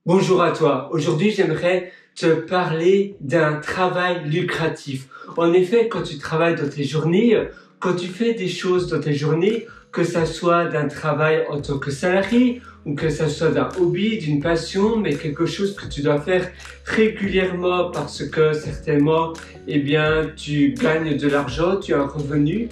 Bonjour à toi. Aujourd'hui, j'aimerais te parler d'un travail lucratif. En effet, quand tu travailles dans tes journées, quand tu fais des choses dans tes journées, que ça soit d'un travail en tant que salarié ou que ça soit d'un hobby, d'une passion, mais quelque chose que tu dois faire régulièrement parce que certainement, tu gagnes de l'argent, tu as un revenu,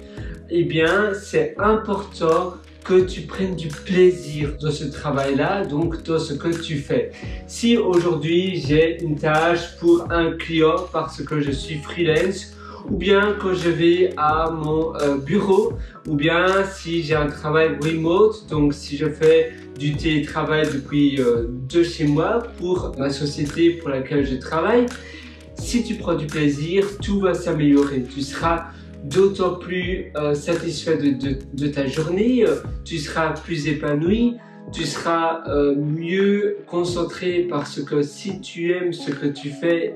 c'est important que tu prennes du plaisir dans ce travail-là, donc dans ce que tu fais. Si aujourd'hui j'ai une tâche pour un client parce que je suis freelance, ou bien quand je vais à mon bureau, ou bien si j'ai un travail remote, donc si je fais du télétravail depuis de chez moi pour ma société pour laquelle je travaille, si tu prends du plaisir, tout va s'améliorer. Tu seras d'autant plus satisfait de ta journée, tu seras plus épanoui, tu seras mieux concentré parce que si tu aimes ce que tu fais,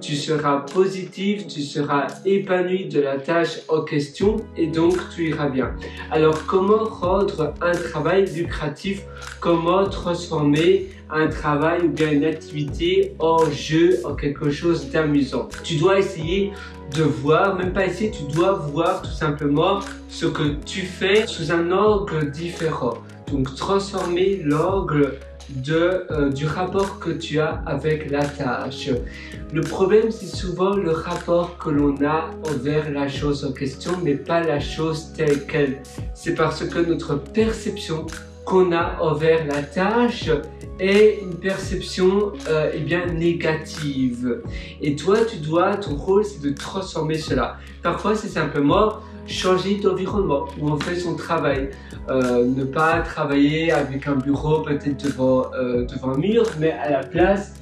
tu seras positif, tu seras épanoui de la tâche en question et donc tu iras bien. Alors comment rendre un travail lucratif? Comment transformer un travail ou bien une activité en jeu, en quelque chose d'amusant? Tu dois essayer de voir, même pas essayer, tu dois voir tout simplement ce que tu fais sous un angle différent. Donc transformer l'angle du rapport que tu as avec la tâche. Le problème, c'est souvent le rapport que l'on a envers la chose en question, mais pas la chose telle qu'elle. C'est parce que notre perception qu'on a envers la tâche est une perception négative. Et toi, ton rôle, c'est de transformer cela. Parfois, c'est simplement changer d'environnement où on fait son travail. Ne pas travailler avec un bureau peut-être devant un mur, mais à la place,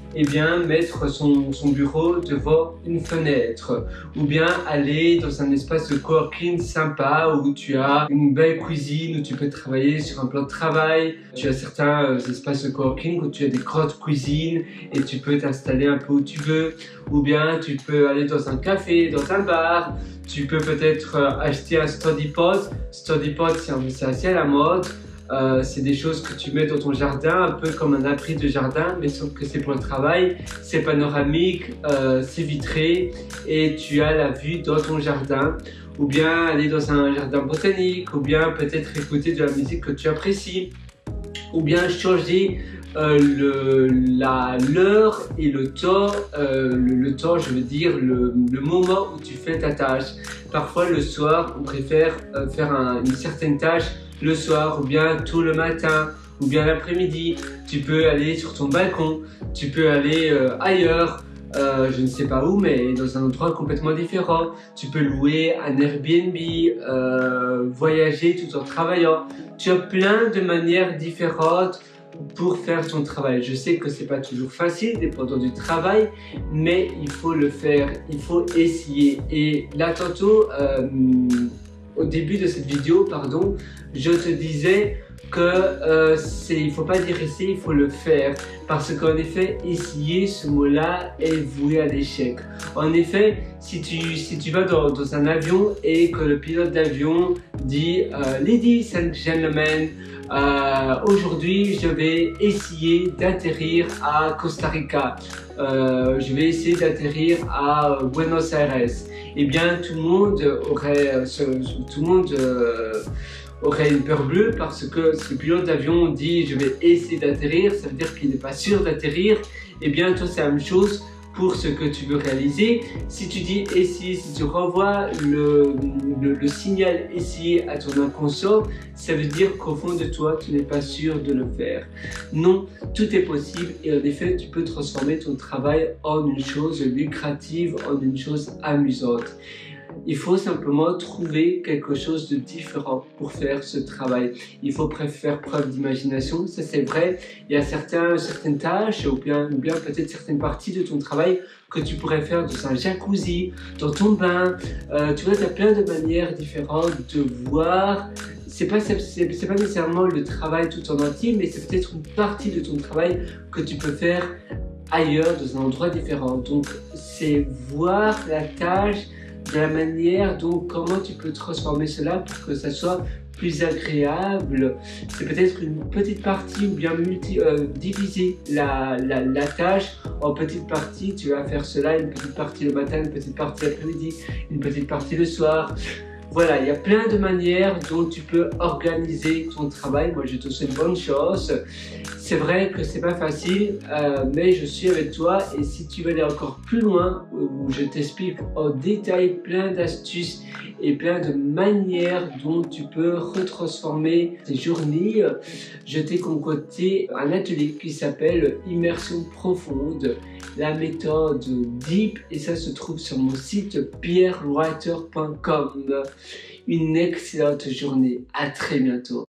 mettre son bureau devant une fenêtre. Ou bien aller dans un espace de coworking sympa où tu as une belle cuisine, où tu peux travailler sur un plan de travail. Tu as certains espaces de coworking où tu as des grandes cuisines et tu peux t'installer un peu où tu veux. Ou bien tu peux aller dans un café, dans un bar. Tu peux peut-être acheter un study pod. Study pod, c'est assez à la mode. C'est des choses que tu mets dans ton jardin, un peu comme un abri de jardin, mais sauf que c'est pour le travail. C'est panoramique, c'est vitré et tu as la vue dans ton jardin. Ou bien aller dans un jardin botanique, ou bien peut-être écouter de la musique que tu apprécies. Ou bien changer l'heure et le temps, je veux dire le moment où tu fais ta tâche. Parfois le soir, on préfère faire une certaine tâche le soir, ou bien tôt le matin, ou bien l'après-midi. Tu peux aller sur ton balcon, tu peux aller ailleurs. Je ne sais pas où, mais dans un endroit complètement différent. Tu peux louer un Airbnb, voyager tout en travaillant. Tu as plein de manières différentes pour faire ton travail. Je sais que c'est pas toujours facile, dépendant du travail, mais il faut le faire, il faut essayer. Et là, tantôt, au début de cette vidéo, pardon, je te disais que il faut pas dire essayer, il faut le faire. Parce qu'en effet, essayer, ce mot-là est voué à l'échec. En effet, si tu vas dans un avion et que le pilote d'avion dit Ladies and gentlemen, aujourd'hui je vais essayer d'atterrir à Costa Rica, je vais essayer d'atterrir à Buenos Aires, tout le monde aurait une peur bleue parce que si le pilote d'avion dit je vais essayer d'atterrir, ça veut dire qu'il n'est pas sûr d'atterrir. Toi c'est la même chose pour ce que tu veux réaliser. Si tu dis essayer, si tu renvoies le signal essayer à ton inconscient, ça veut dire qu'au fond de toi, tu n'es pas sûr de le faire. Non, tout est possible et en effet, tu peux transformer ton travail en une chose lucrative, en une chose amusante. Il faut simplement trouver quelque chose de différent pour faire ce travail. Il faut faire preuve d'imagination, ça c'est vrai. Il y a certaines tâches ou bien peut-être certaines parties de ton travail que tu pourrais faire dans un jacuzzi, dans ton bain. Tu vois, tu as plein de manières différentes de voir. C'est pas nécessairement le travail tout en entier, mais c'est peut-être une partie de ton travail que tu peux faire ailleurs, dans un endroit différent. Donc, c'est voir la tâche de la manière dont comment tu peux transformer cela pour que ça soit plus agréable, c'est peut-être une petite partie ou bien diviser la tâche en petites parties. Tu vas faire cela, une petite partie le matin, une petite partie l'après-midi, une petite partie le soir. Voilà, il y a plein de manières dont tu peux organiser ton travail. Moi, je te souhaite bonne chance. C'est vrai que c'est pas facile, mais je suis avec toi. Et si tu veux aller encore plus loin, où je t'explique en détail plein d'astuces et plein de manières dont tu peux retransformer tes journées, je t'ai concocté un atelier qui s'appelle Immersion profonde, la méthode DEEP, et ça se trouve sur mon site pierrewriter.com. Une excellente journée, à très bientôt.